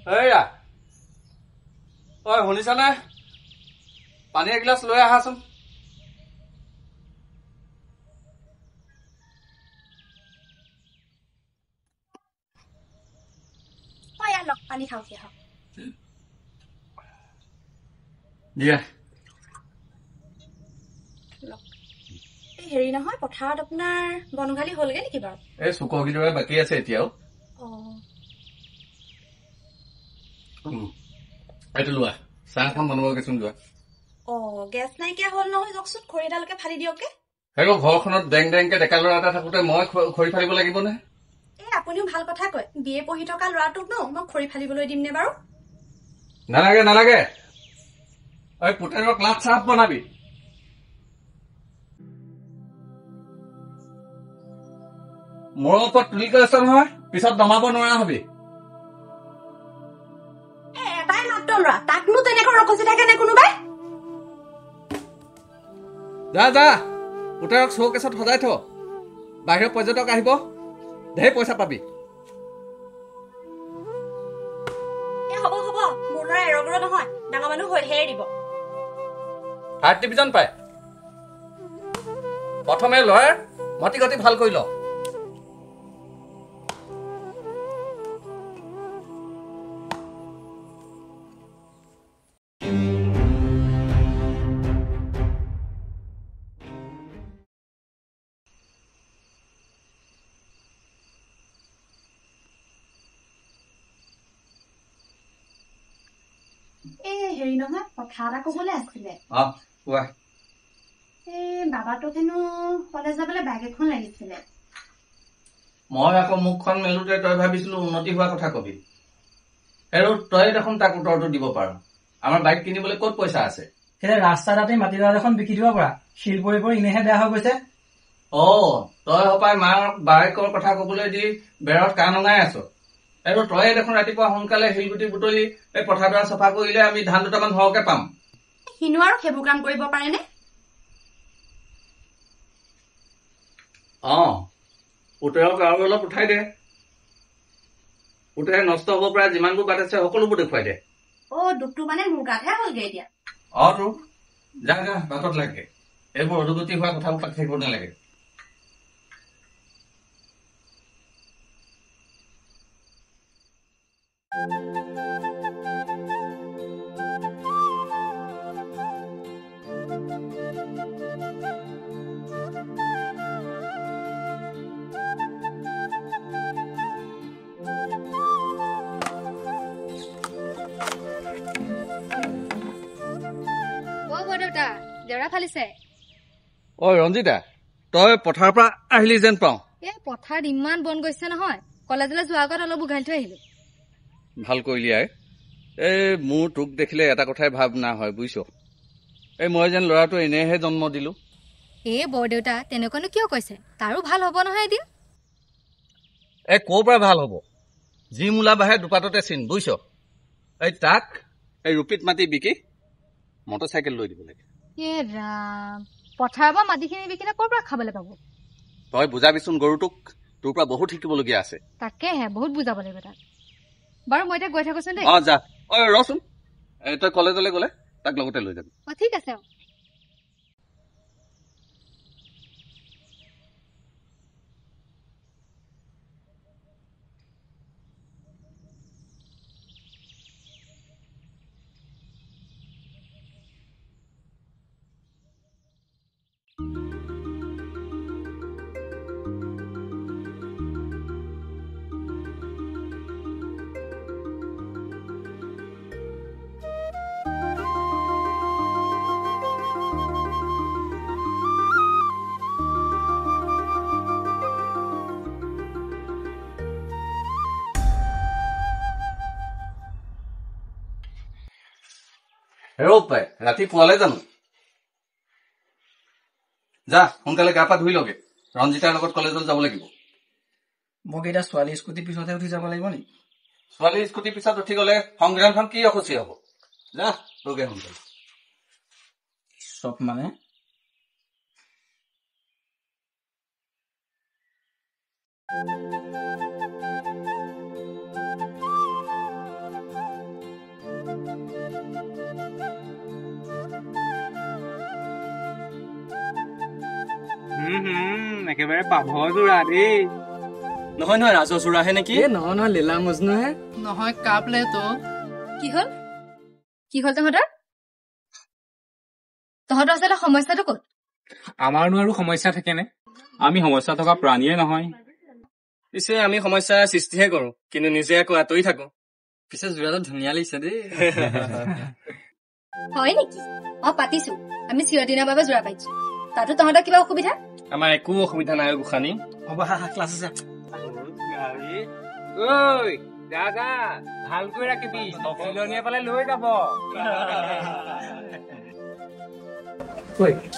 এইয়া ঐ শুনিছানে পানী এগিলাচ লৈ আহাচোন পানী খাওঁ কি হওক দিয়া এই হেৰি নহয় পথাৰত আপোনাৰ বনঘালি হ'লগে নেকি বাৰু এই চুকগিদৰে বাকী আছে এতিয়াও এইটো লোৱা চাহখন বনাবগেচোন যোৱা গেছ নাইকিয়া হ'ল নহয় যকচোন খৰি এডালকে ফালি দিয়কে হেৰি ঘৰখনত ডেং ডেংকে ডেকা ল'ৰা এটা থাকোতে মই খৰি ফালিব লাগিব নে এই আপুনিও ভাল কথা কয় বিয়ে পঢ়ি থকা ল'ৰাটোক ন মই খৰি ফালিবলৈ দিম নে বাৰু নালাগে নালাগে ঐ পুতেৰক লাট চাহ বনাবি মোৰ ওপৰত তুলি কৰিছ নহয় পিছত নমাব নোৱাৰা হবি এটাই মাত্ৰ ল'ৰা তাকনো তেনেকৈ ৰখচি থাকে নে কোনোবাই যা যা পুতেৰক চৌকেছত সজাই থ বাহিৰৰ পৰ্যটক আহিব ঢেৰ পইচা পাবি হ'ব হ'ব মোৰ ল'ৰা এৰগৰ নহয় ডাঙৰ মানুহ হৈহে দিব ফাৰ্ষ্ট ডিভিজন পায় প্ৰথমে ল'ৰাৰ মাটি গতি ভাল কৰি ল হেৰি নহয় কথা এটা কবলৈ আছিলে কোৱা এই বাবাটোক হেনো কলেজ যাবলৈ বেগ এখন লাগিছিলে মই আকৌ মুখখন মেলোতে তই ভাবিছিলো উন্নতি হোৱা কথা কবি আৰু তই দেখোন তাক উত্তৰটো দিব পাৰ আমাৰ বাইক কিনিবলৈ ক'ত পইচা আছে সেই ৰাস্তা তাতে মাটিডৰা এখন বিকি দিব পৰা শিল পৰি পৰি এনেহে বেয়া হৈ গৈছে তই হপাই মাৰ বাইকৰ কথা কবলৈ দি বেৰত কাণ অঙাই আছ আৰু তই দেখোন ৰাতিপুৱা সোনকালে শিলগুটি বুটলি এই পথাৰডৰা চফা কৰিলে আমি ধান দুটামান সৰহকে পাম সিনো আৰু সেইবোৰ কাম কৰিব পাৰেনে পুতেৰক আৰু অলপ উঠাই দে পুতেৰে নষ্ট হব পৰা যিমানবোৰ বাট আছে সকলোবোৰ দেখুৱাই দে দুখটো মানে মোৰ গাতহে হ'লগে এতিয়া তোৰ যা যা বাটত লাগে এইবোৰ অধোগতি হোৱা কথাবোৰ পাতি থাকিব নালাগে ৰঞ্জিতা তই পথাৰৰ পৰা আহিলি যেন পাও পথাৰত ইমান বন গৈছে নহয় কলেজলৈ যোৱাৰ আগত অলপ উঘালি থৈ আহিলো ভাল কৰিলি আই এই মোৰ তোক দেখিলে এটা কথাই ভাৱনা হয় বুজিছ এই মই যেন ল'ৰাটো এনেহে জন্ম দিলো বৰদেউতা তেনেকুৱানো কিয় কৈছে তাৰো ভাল হ'ব নহয় এদিন ক'ৰ পৰা ভাল হ'ব যি মূলা বাহে দুপাততে চিন বুজিছ এই তাক এই ৰুপিত মাটি বিকি মটৰচাইকেল লৈ দিব লাগে পথাৰৰ পৰা মাটিখিনি বিকিনে ক'ৰ পৰা খাবলৈ পাব তই বুজাবিচোন গৰুটোক তোৰ পৰা বহুত শিকিবলগীয়া আছে তাকেহে বহুত বুজাব লাগিব তাক বাৰু মই এতিয়া গৈ থাকোচোন দেই যা ৰচোন তই কলেজলৈ গলে তাক লগতে লৈ যাবি ঠিক আছে পাই ৰাতি পুৱালে জানো যা সোনকালে গা পা ধুই লগে ৰঞ্জিতাৰ লগত কলেজলৈ যাব লাগিব মোক এতিয়া ছোৱালী স্কুটি পিছতহে উঠি যাব লাগিব নি ছোৱালী স্কুটিৰ পিছত উঠি গলে সংগ্ৰামখন কি অসুচি হব যা লগে সোনকালে চব মানে একেবাৰে পাভ যোৰা দেই। নহয় নহয় ৰাজচোৰাহে নেকি? নহয় নহয় লীলা মজনুহে নহয় কাপলে তো কি হ'ল তহঁতৰ আচলতে সমস্যাটো ক'ত? আমাৰনো আৰু সমস্যা থাকেনে? আমি সমস্যা থকা প্ৰাণীয়ে নহয়। পিছে আমি সমস্যাৰ সৃষ্টিহে কৰো, কিন্তু নিজে আকৌ আঁতৰি থাকো। পিছে যোৰাটো ধুনীয়া লাগিছে দেই। হয় নেকি? পাতিছো, আমি চিৰদিনৰ বাবে যোৰা পাইছো। তাতো তহঁতৰ কিবা অসুবিধা? আমাৰ একো অসুবিধা নাই গোসানী। হ'ব ক্লাছ আছে। ঐ দাদা ভালকৈ ৰাখিবি, চিলনীয়ে পালে লৈ যাব।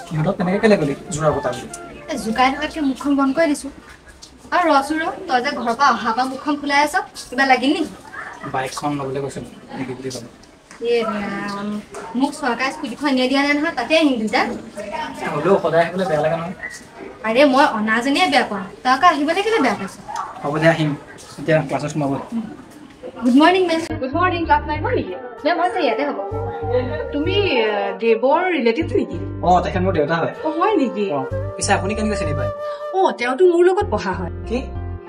সিহঁতক তেনেকে কেলে গলি যোৰা পতা বুলি? জোকাই থকাতকে মুখখন বন্ধ কৰি দিছো। আৰু ৰচোন তই যে ঘৰৰ পৰা অহা পৰা মুখখন খোলাই আছ, কিবা লাগিল নেকি? বাইকখন ল'বলৈ কৈছিলো নেকি বুলি ক'লো। মোক চৰকাৰে স্কুটিখন এনে দিয়া নাই নহয়, তাতে আহিম দুটা। হ'লেও সদায় আহিবলৈ বেয়া লাগে নহয়। আৰে মই অনাজনীয়ে বেয়া পাওঁ, তই আকৌ আহিবলৈ কেলে বেয়া পাইছ? হ'ব দে আহিম, এতিয়া ক্লাছত সোমাব। Good morning ma'am. Good morning. Class নাইব নেকি? মেম হৈছে ইয়াতে হ'ব। তুমি দেৱৰ ৰিলেটিভ নেকি? তেখেত মোৰ দেউতা হয়। হয় নেকি? পিছে আপুনি কেনেকৈ চিনি পায়? তেওঁতো মোৰ লগত পঢ়া হয়। কি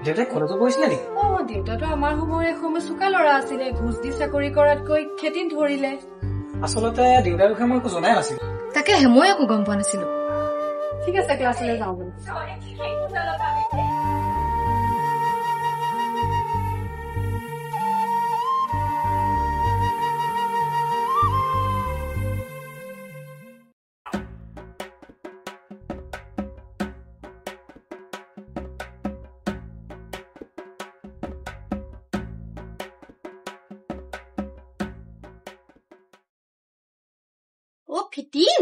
দেউতাই কলেজত পঢ়িছিলে নেকি? দেউতাতো আমাৰ সময় চোকা ল'ৰা আছিলে, ঘোচ দি চাকৰি কৰাতকৈ খেতিত ধৰিলে। আচলতে দেউতাৰ বিষয়ে মই একো জনাই নাছিলো। তাকেহে মই একো গম পোৱা নাছিলো। ঠিক আছে ক্লাছলৈ যাওঁ বুলি। ফিটিং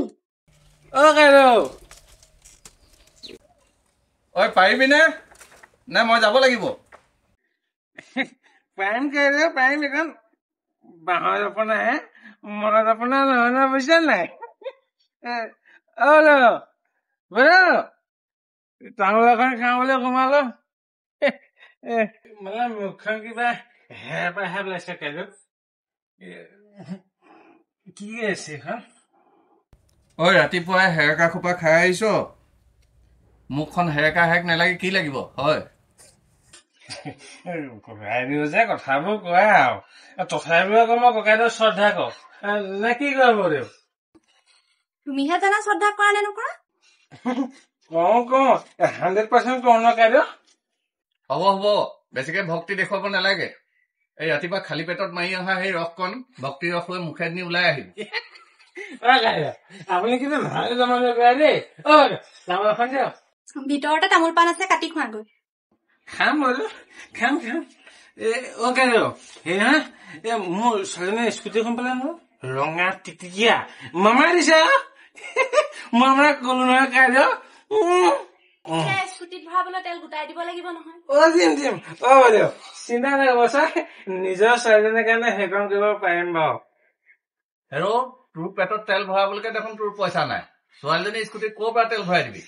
পাৰিবিনে? নে মই যাব লাগিব? পাৰিম এখন বাঁহৰ জপনাহে মনত আপোনাৰ নহয় বুজিছে নাই? তামোল এখন খাওঁ বুলি সোমালো, মানে মুখখন কিবা হেপাহে ওলাইছে। কাইলৈ কি আছে এখন? ৰাতিপুৱাই হেৰেকা খোপা খাই আহিছ, মুখখন হেৰেকা হেক নালাগে কি লাগিব? হয় যে কথাবোৰ কয় আৰু তথাপিও আকৌ মই ককাইদেউ শ্ৰদ্ধা কৰো নে কি কৰিব দেউ? তুমিহে জানা শ্ৰদ্ধা কৰা নে নকৰা? কওঁ 100% কওঁ ন কাইদেউ। হ'ব বেছিকে ভক্তি দেখুৱাব নালাগে। এই ৰাতিপুৱা খালী পেটত মাৰি অহা সেই ৰসকণ ভক্তি ৰস লৈ মুখেদি ওলাই আহিব। আপুনি কিন্তু ভাল জমানো দেই। তামোল এখন দিয়ক। ভিতৰতে তামোল পাণ আছে, কাটি খোৱাগৈ। খাম বাৰু, খাম। কাইদেউ সেয়া মোৰ ছোৱালীজনীয়ে স্কুটিখন পালে ন, ৰঙা টিকটিকিয়া মামাই দিছে। মই আপোনাক কলো নহয় কাইদেউ। স্কুটিত ভৰাবলৈ তেল গোটাই দিব লাগিব নহয়। দিম বাইদেউ চিন্তা নকৰিব ছাৰ, নিজৰ ছোৱালীজনীৰ কাৰণে সেইখন কৰিব পাৰিম বাৰু। হেৰ' তোৰ পেটত তেল ভৰাবলৈকে দেখোন তোৰ পইচা নাই, ছোৱালীজনী স্কুটিত ক'ৰ পৰা তেল ভৰাই দিবি?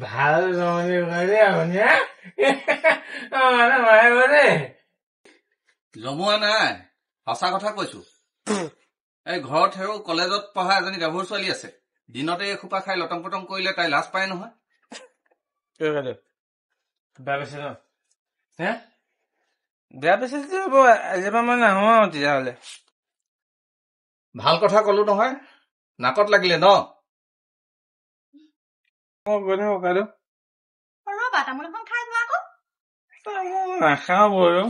ভাল জমনি দেই আপুনি। মাৰিব দেই। জমোৱা নাই, সঁচা কথা কৈছো। এই ঘৰত হেৰ' কলেজত পঢ়া এজনী গাভৰু ছোৱালী আছে, দিনতে এসোপা খাই লটং পটং কৰিলে তাই লাজ পায় নহয়। বেয়া পাইছে ন? বেয়া পাইছে হ'ব, আজিৰ পৰা মই নাহো আৰু তেতিয়াহ'লে। ভাল কথা কলো নহয়, নাকত লাগিলে ন? তামোল এখন খাই যোৱা আকৌ। নাখাও বাৰু,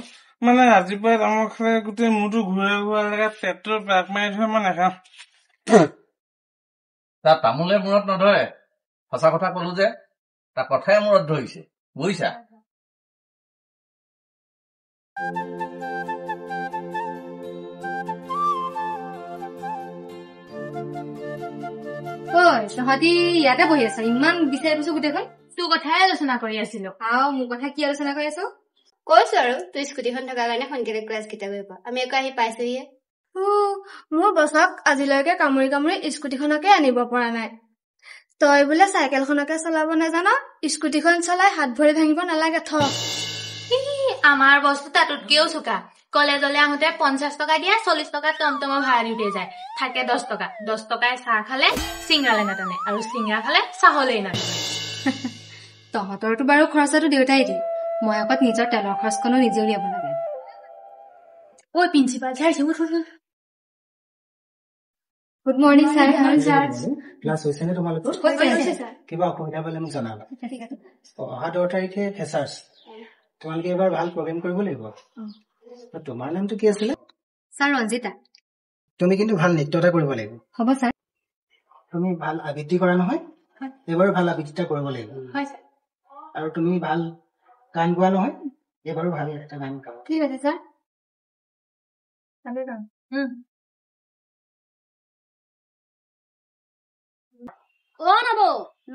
মানে ৰাতিপুৱাই তামোল খালে গোটেই মূৰটো ঘূৰাই লাগে, পেটটো ব্ৰাক মাৰি ধৰে, মই নাখাওঁ। তাৰ তামোলে মূৰত নধৰে, সঁচা কথা কলো যে তাৰ কথাই মূৰত ধৰিছে, বুজিছা? তহঁতি ইয়াতে বহি আছ, ইমান বিচাৰি ফুৰিছো গোটেইখন। তোৰ কথাই আলোচনা কৰি আছিলো। মোৰ কথা কি আলোচনা কৰি আছো? কৈছো আৰু তোৰ স্কুটিখন থকাৰ কাৰণে সোনকালে ক্লাছ কেইটা কৰিব। আমি আকৌ আহি পাইছোহিয়ে। মোৰ বছক আজিলৈকে কামুৰি স্কুটিখনকে আনিব পৰা নাই। তই বোলে চাইকেলখনকে চলাব নাজান, স্কুটিখন চলাই হাত ভৰি ভাঙিব নালাগে। আমাৰ বস্তু তাতোতকেও চোকা, কলেজলৈ আহোঁতে 50 টকা দিয়ে 40 টকা টমটমৰ ভাড়া দি উঠি যায় থাকে 10 টকা 10 টকাই চাহ খালে চিংৰালে নাটানে আৰু চিংৰা খালে চাহলেই নাটানে তহঁতৰতো বাৰু খৰচাটো দেউতাই দিয়ে মই আগত নিজৰ তেলৰ খৰচখনো নিজে উলিয়াব লাগে ঐ প্ৰিন্সিপাল ছাৰ আহিছে উঠ গুড মৰ্ণিং ছাৰ ক্লাছ হৈছে নে তোমালোকৰ কিবা অসুবিধা পালে মোক জনাবা অহা 10 তাৰিখে ফেচাৰ্ছ তোমালোকে এবাৰ ভাল প্ৰগ্ৰেম কৰিব লাগিব তোমাৰ নামটো কি আছিলে ছাৰ ৰঞ্জিতা তুমি কিন্তু ভাল নৃত্য এটা কৰিব লাগিব হ'ব ছাৰ তুমি ভাল আবৃত্তি কৰা নহয় এবাৰো ভাল আবৃত্তি কৰিব লাগিব হয় ছাৰ আৰু তুমি ভাল গান গোৱা নহয় এবাৰো ভাল এটা গান গাবা ঠিক আছে ছাৰ অ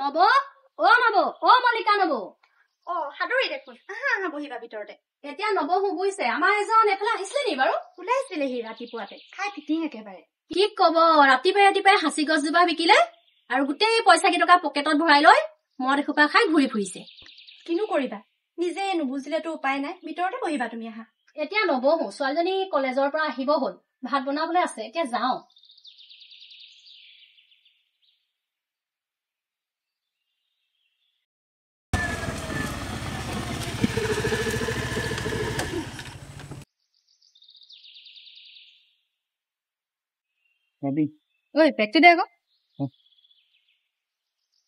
নব অ মলিকা নব সাদৰি দেখোন আহা বহিবা ভিতৰতে এতিয়া নব শুবুইছে আমাৰ এজন এফালে আহিছিলে নি বাৰু ওলাইছিলেহি ৰাতিপুৱাতে খাই ফিটিং একেবাৰে কি কব ৰাতিপুৱাই হাঁচি গছজোপা বিকিলে আৰু গোটেই পইচা কেইটকা পকেটত ভৰাই লৈ মদ এসোপা খাই ঘূৰি ফুৰিছে কিনো কৰিবা নিজে নুবুজিলেতো উপায় নাই ভিতৰতে বহিবা তুমি আহা এতিয়া নবহো ছোৱালীজনী কলেজৰ পৰা আহিব হ'ল ভাত বনাবলৈ আছে এতিয়া যাওঁ ঐ বেগটো দে আকৌ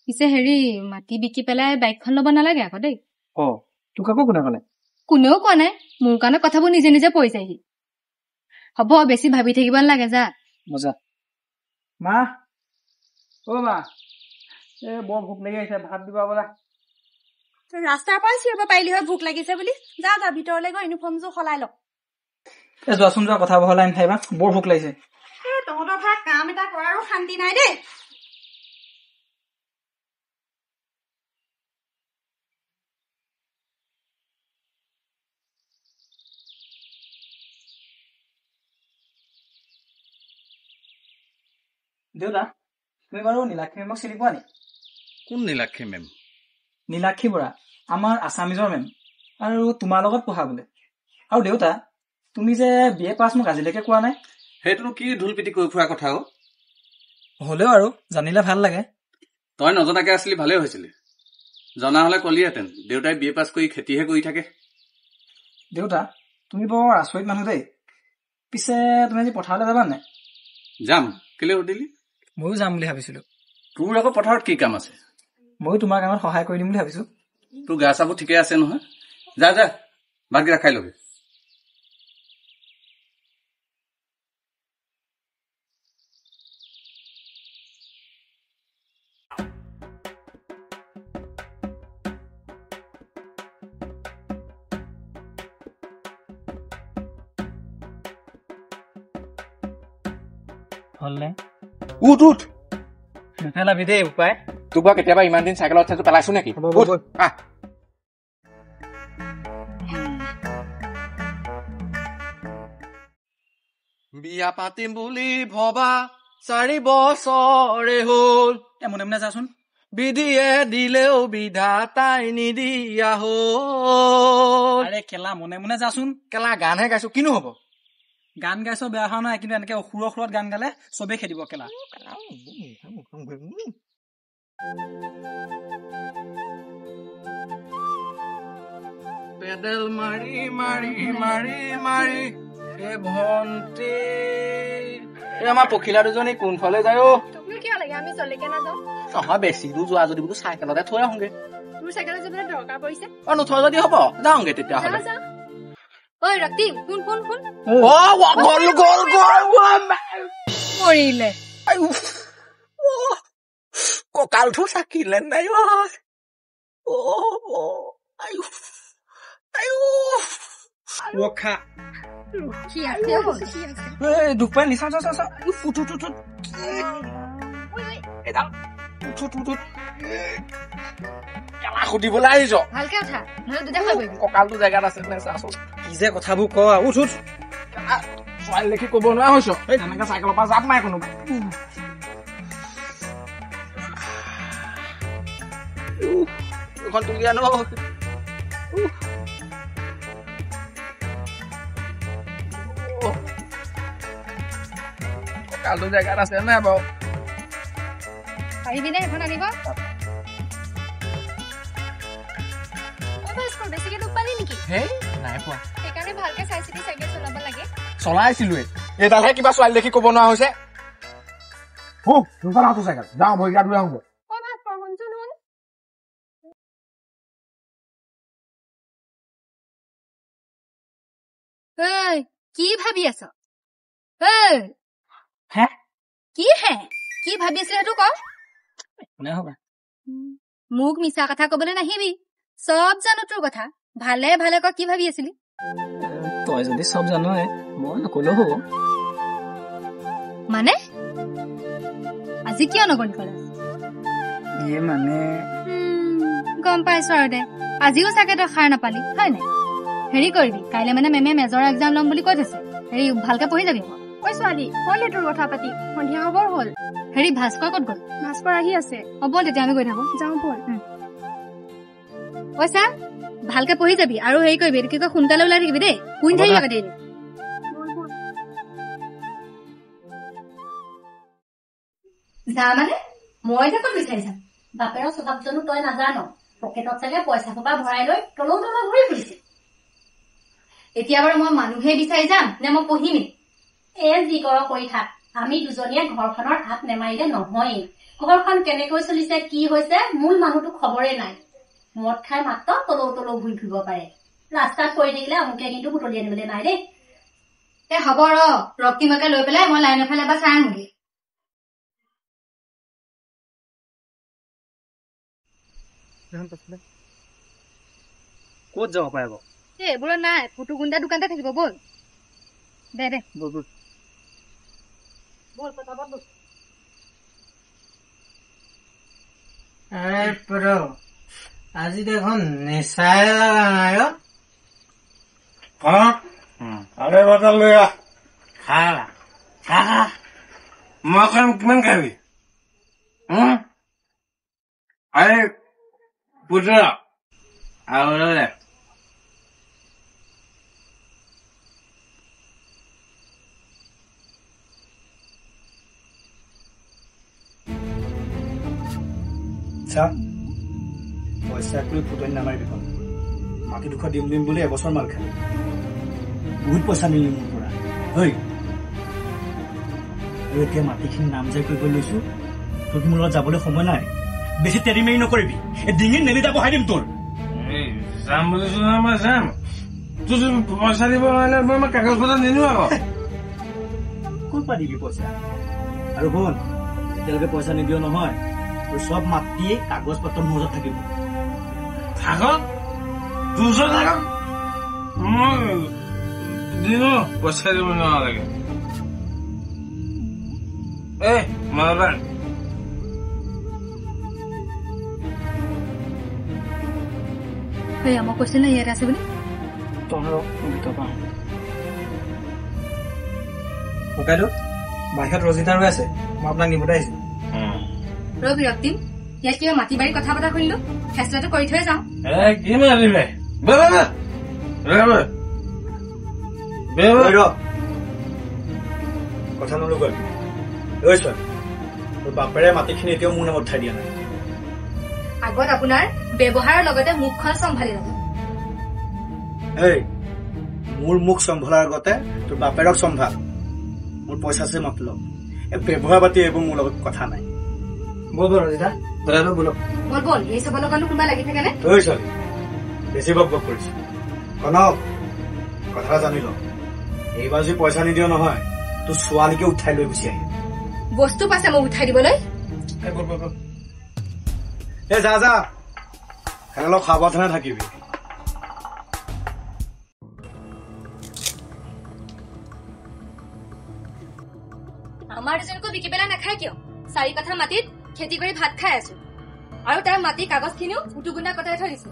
পিছে হেৰি মাটি বিকি পেলাই বাইকখন ল'ব নালাগে আকৌ দেই তোক আকৌ কোনে ক'লে কোনেও কোৱা নাই মোৰ কাৰণে কথাবোৰ নিজে নিজে পৰি যায়হি হ'ব বেছি ভাবি থাকিব নালাগে যা মজা মা মা বৰ ভোক লাগি আহিছে ভাত দিবা বোলা ৰাস্তাৰ পৰাই চিঞৰিব পাৰিলি হয় ভোক লাগিছে বুলি যা ভিতৰলৈ গৈ ইউনিফৰ্মযোৰ সলাই ল যোৱাচোন যোৱা কথা বহলাই নাথাকিবা বৰ ভোক লাগিছে তহঁতৰ পৰা কাম এটা কৰাৰো শান্তি নাই দেই দেউতা তুমি বাৰু নীলাক্ষী মেমক চিনি পোৱা নি কোন নীলাক্ষী মেম নীলাক্ষী বৰা আমাৰ আছামিজৰ মেম আৰু তোমাৰ লগত পঢ়া বোলে আৰু দেউতা তুমি যে বিএ পাছ মোক আজিলৈকে কোৱা নাই সেইটোনো কি ঢোল পিটি কৈ ফুৰা কথা হ'লেও আৰু জানিলে ভাল লাগে তই নজনাকে আছিলি ভালে হৈছিলি জনা হলে কলিহেঁতেন দেউতাই বিএ পাছ কৰি খেতিহে কৰি থাকে দেউতা তুমি বৰ আচৰিত মানুহ দেই পিছে তুমি আজি পথাৰলৈ যাবা নাই যাম কেলে সুধিলি ময়ো যাম বুলি ভাবিছিলো তোৰ আকৌ পথাৰত কি কাম আছে ময়ো তোমাৰ কামত সহায় কৰি দিম বুলি ভাবিছো তোৰ গা চাবোৰ ঠিকে আছে নহয় যা ভাতকেইটা খাই লবি হলনে উঠ নেপেলাবি দেই উপায় তোক বাৰু কেতিয়াবা ইমান দিন চাইকেলত উঠাইছো পেলাইছো নেকি বিয়া পাতিম বুলি ভবা 4 বছৰে হ'ল মনে মনে যাচোন বিধিয়ে দিলেও বিধাতাই নিদিয়া হ'ল আৰে কেলা মনে মনে যাচোন কেলা গানহে গাইছো কিনো হব গান গাইছ বেয়া হোৱা নাই কিন্তু এনেকে সুৰত গান গালে চবে খেদিব কেলা পেডেল মাৰি মাৰি মাৰি মাৰি ভন্টি আমাৰ পখিলা দুজনী কোনফালে যায় কিয় লাগে আমি চলিকে নাযাওঁ নহয় বেছি দূৰ যোৱা যদি বোলো চাইকেলতে থৈ আহোগে তোৰ চাইকেলত যাবলৈ দৰকাৰ পৰিছে নথোৱা যদি হব যাওঁগে তেতিয়াহ'লে ঐ ৰক্তিম শুন মৰিলে কঁকালটো চাকিলে নাই ৰখা দুখ পাই নিচা সুধিবলৈ আহিছ ভালকে উঠা নহলে দুটা হৈ পৰিবি কঁকালটো জেগাত আছে নে চাচোন কি যে কথাবোৰ ক উঠ ছোৱালী দেখি কব নোৱাৰা হৈছ এনেকে চাইকেলৰ পৰা জাপ নাই কোনোবা এখন তুলি আনো কালটো জেগাত আছে নাই বাৰু পাৰিবি নে এখন আনিব বেছিকে দুখ পালি নেকি হেই নাই পোৱা সেইকাৰণে ভালকে চাই চিতি চাইকেল চলাব লাগে চলাইছিলোৱে এইডালহে কিবা ছোৱালী দেখি ক'ব নোৱাৰা হৈছে চাইকেল যাওঁ ভৰিকাত লৈ আহোঁ কি ভাবি আছ কি ভাবি আছিলি সেইটো ক মোক মিছা কথা কবলৈ নাহিবি চব জানো তোৰ কথা ভালে ভালে ক কি ভাবি আছিলি তই যদি চব জানই মই নকলেও হ'ব মানে আজি কিয় নগল কলেজ মানে গম পাইছো আৰু দে আজিও চাগে তই সাৰ নাপালি হয় নাই হেৰি কৰিবি কাইলে মানে মেমে মেজৰ এক্সাম ল'ম বুলি কৈ থৈছে হেৰি ভালকে পঢ়ি যাবি ঐ ছোৱালী হ'ল তোৰ কথা পাতি সন্ধিয়া খবৰ হ'ল হেৰি ভাস্কৰ ক'ত গ'ল ভাস্কৰ আহি আছে হ'ব তেতিয়া আমি গৈ থাকো যাওঁ ব'ল পইচা ভালকে পঢ়ি যাবি আৰু হেৰি কৰিবি কি কয় সোনকালে ওলাই থাকিবি দেই শুই থাকিবি আকৌ দেই যা মানে মই যে ক'ত বিচাৰিছা বাপেৰৰ স্বভাৱ জানো তই নাজানো পকেটত চাগে পইচা সোপা ভৰাই লৈ তলৌ তলৌ ঘূৰি ফুৰিছে এতিয়া বাৰু মই মানুহে বিচাৰি যাম নে মই পঢ়িমেই যি কৰ কৰি থাক আমি দুজনীয়ে ঘৰখনৰ হাত নেমাৰিলে নহয়েই ঘৰখন কেনেকৈ চলিছে কি হৈছে মূল মানুহটো খবৰে নাই মদ খাই মাত্ৰ তলৌ তলৌ ঘূৰি ফুৰিব পাৰে ৰাস্তাত পৰি থাকিলে অমুকে কিন্তু বুটলি আনিবলৈ নাই দেই হ'ব ৰক্তিমকে লৈ পেলাই মই লাইনৰ ফালে এবাৰ চাই আহোঁগৈ ক'ত যাব পাৰে বাৰু এইবোৰত নাই ফুটু গুণ্ডা দোকানতে থাকিব ব'ল দে আজি দেখোন নেচাই লগা নাই আৰে বটল লৈ আহ খা মই খাম কিমান খাবি আৰে পুত্ৰ আৰু চা পইচা কৰি ফুটনি নামাৰিবি মাটি দুখৰ দিম বুলি এবছৰ মাল খালি বহুত পইচা নিলি মোৰ পৰা হয় আৰু এতিয়া মাটিখিনি নামজাৰি কৰিব লৈছো তোৰ মোৰ লগত যাবলৈ সময় নাই বেছি তেৰি মেৰি নকৰিবি ডিঙিত নেলিটা বহাই দিম তোৰ যাম বুলিছো মই যাম তোৰ পইচা দিব নোৱাৰিলে মই কাগজ পত্ৰ নিনো আকৌ ক'ৰ পৰা দিবি পইচা আৰু শুন এতিয়ালৈকে পইচা নিদিয় নহয় তোৰ চব মাটিয়ে কাগজ পত্ৰ মোৰ ওচৰত থাকিব থাকক তোৰ ওচৰত থাকক মই দিনো পইচা দিব নালাগে মাৰবাৰ মই কৈছিলো নে ইয়াত আছে বুলি ককাইদেউ বাহিৰত ৰজিতা ৰৈ আছে মই আপোনাক নিবলৈ আহিছো ৰবি ৰক্তিম ইয়াত কিবা মাটি বাৰী কথা পতা শুনিলো ফেচলাটো কৰি থৈ যাওঁ কি মাৰিলে কথা নলগল তোৰ বাপেৰে মাটিখিনি এতিয়াও মোৰ নামত উঠাই দিয়া নাই আগত আপোনাৰ ব্যৱহাৰৰ লগতে মুখখন চম্ভালি ল'ব মোৰ মুখ চম্ভালাৰ আগতে তোৰ বাপেৰক চম্ভাল মোৰ পইচা আছে মতলব এই ব্যৱহাৰ পাতি এইবোৰ মোৰ লগত কথা নাই বল ৰজিতা বল এই চবৰ লগত কোনোবা লাগি থাকে নে তই ছোৱালী বেছি বক বক কৰিছ কনক কথা জানি ল এইবাৰ যদি পইচা নিদিয় নহয় তোৰ ছোৱালীকে উঠাই লৈ গুচি আহিম বস্তু পাইছে মোক উঠাই দিবলৈ যা অলপ সাৱধানে থাকিবি আমাৰ দুজনকো বিকি পেলাই নাখায় কিয় 4 কাঠা মাটিত খেতি কৰি ভাত খাই আছো আৰু তাৰ মাটি কাগজখিনিও উটুগুণা কটাই থৈ দিছো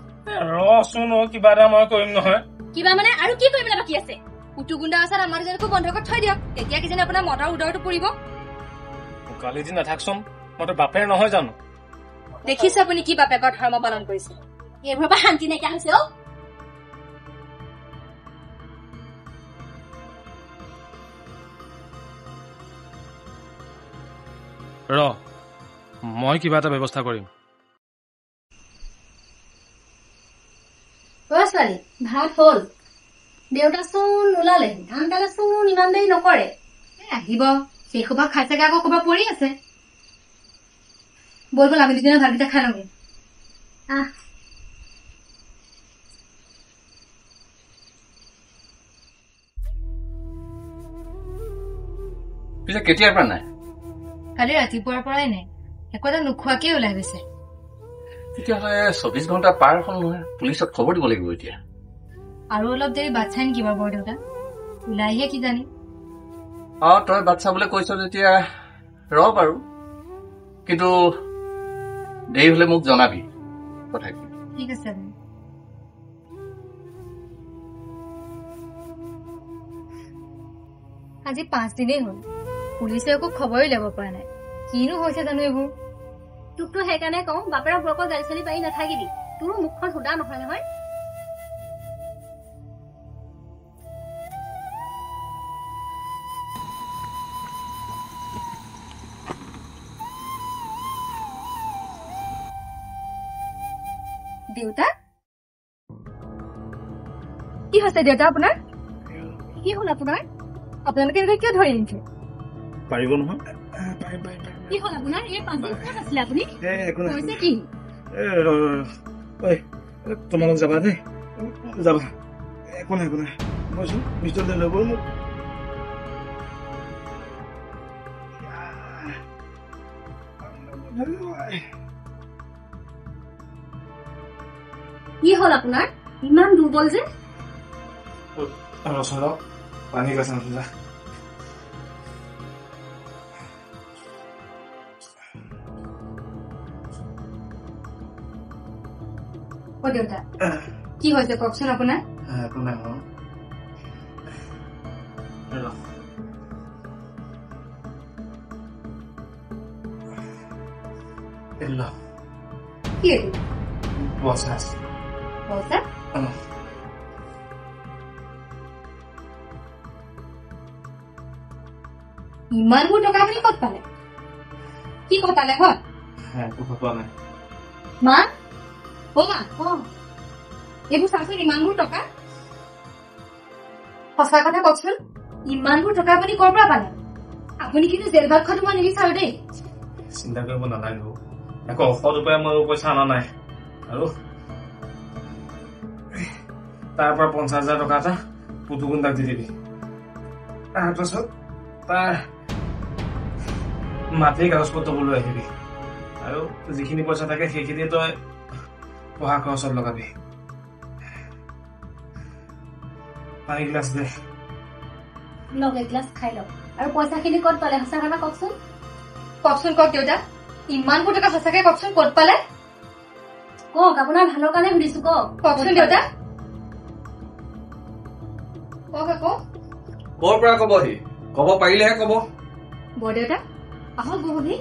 ৰচোন কিবা এটা মই কৰিম নহয় কিবা মানে আৰু কি কৰিবলৈ বাকী আছে উটুগুণ্ডা আচাৰ আমাৰ দুজনকো বন্ধ কৰি থৈ দিয়ক তেতিয়া কিজানি আপোনাৰ মদৰ উদৰটো পৰিব কালি দিন নাথাকচোন মই তোৰ বাপেৰ নহয় জানো দেখিছো আপুনি কি বাপেকৰ ধৰ্ম পালন কৰিছে এইবোৰৰ পৰা শান্তি নাইকিয়া হৈছে ৰ মই কিবা এটা ব্যৱস্থা কৰিম। ছোৱালী ভাত হ'ল? দেউতাচোন ওলালে, ধান কালেচোন ইমান দেৰি নকৰে। আহিব সেই সোপা খাই চাগে আকৌ ক'ৰবাত পৰি আছে। ব'ল ব'ল আমি দুজনে ভাতকেইটা খাই লওঁগে। পিছে কেতিয়াৰ পৰা নাই? কালি ৰাতিপুৱাৰ পৰাই নাই, একো এটা নোখোৱাকেই ওলাই গৈছে। তেতিয়াহ'লে 24 ঘণ্টা পাৰ হ'ল নহয়, পুলিচত খবৰ দিব লাগিব এতিয়া। আৰু অলপ দেৰি বাট চাই নেকি বাৰু বৰদেউতা? ওলাইহে কি জানি। তই বাট চাবলৈ কৈছ যেতিয়া ৰ বাৰু, কিন্তু দেৰি হলে মোক জনাবি কথা। ঠিক আছে। আজি 5 দিনেই হ'ল, পুলিচে একো খবৰেই ল'ব পৰা নাই। কিনো হৈছে জানো এইবোৰ? তোকতো সেইকাৰণে কওঁ বাপেৰক বৰকৈ গাড়ী চালি পাৰি নাথাকিবি, তোৰো মুখখন সুদা নহয় নহয়। দেউতা কি হৈছে? দেউতা আপোনাৰ কি হ'ল? আপোনালোকে এনেকৈ কিয় ধৰি আনিছে? পাৰিব নহয়। কি হ'ল আপোনাৰ? এই 5 দিন ক'ত আছিলে আপুনি? কৈছে কি? তোমালোক যাবা দেই, যাবা। একো নাই মইচোন ভিতৰতে লৈ গ'ল মোক। কি হ'ল আপোনাৰ? ইমান দুৰ্বল যে? পানী গেছে নাথা। দেউতা কি হৈছে কওকচোন আপোনাৰ? একো নাই কি এইটো? পইচা পইচা? ইমানবোৰ টকা আপুনি ক'ত পালে? কি কটালে ঘৰত? একো খটোৱা নাই। মা এইবোৰ চাওকচোন, ইমানবোৰ টকা। সঁচা কথা কওকচোন, ইমানবোৰ টকা আপুনি ক'ৰ পৰা পালে? আপুনি কিন্তু জেল ভাত খোৱাটো মই নিবিচাৰো দেই। চিন্তা কৰিব নালাগে, একো ঔষধ উপায় মই পইচা অনা নাই। আৰু তাৰ পৰা 50,000 টকা এটা পুতুগুন্দাক দি দিবি। তাৰপাছত তাৰ মাটিৰ কাগজ পত্ৰবোৰ লৈ আহিবি, আৰু যিখিনি পইচা থাকে সেইখিনি তই পঢ়া খৰচত লগাবি। পানী গিলাচ দে। এগিলাচ খাই লওক। আৰু পইচাখিনি ক'ত পালে? সঁচা কথা কওকচোন। কওক দেউতা, ইমানবোৰ টকা সঁচাকে কওকচোন, ক'ত পালে? কওক, আপোনাৰ ভালৰ কাৰণে সুধিছো, কওকচোন দেউতা। কওক আকৌ। ক'ৰ পৰা কব? সি কব পাৰিলেহে কব। বৰদেউতা আহক বহবি।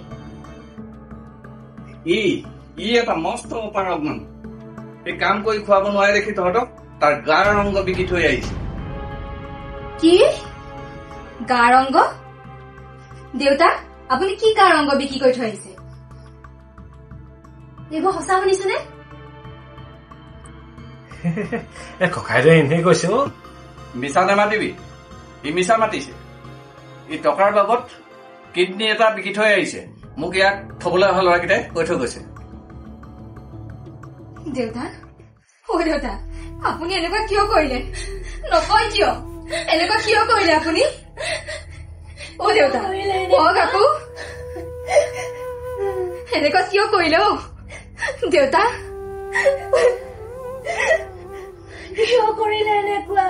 ই এটা মস্ত অপাৰগ মানুহ। এই কাম কৰি খুৱাব নোৱাৰে দেখি তহঁতক তাৰ গাৰ অংগ বিকি থৈ আহিছে। কি গাৰ অংগ? দেউতা আপুনি কি গাৰ অংগ বিক্ৰী কৰি থৈ আহিছে? এইবোৰ সঁচা শুনিছেনে? ককাইদেউ এনেই কৈছে। মিছা নামাতিবি, ই মিছা মাতিছে। ই টকাৰ বাবদ কিডনী এটা বিকি থৈ আহিছে। মোক ইয়াক থবলৈ অহা ল'ৰাকেইটাই কৈ থৈ গৈছে। দেউতা দেউতা আপুনি এনেকুৱা কিয় কৰিলে? নকয় কিয়? এনেকুৱা কিয় কৰিলে আপুনি? দেউতা কওক আকৌ, এনেকুৱা কিয় কৰিলে? দেউতা কিয় কৰিলে এনেকুৱা?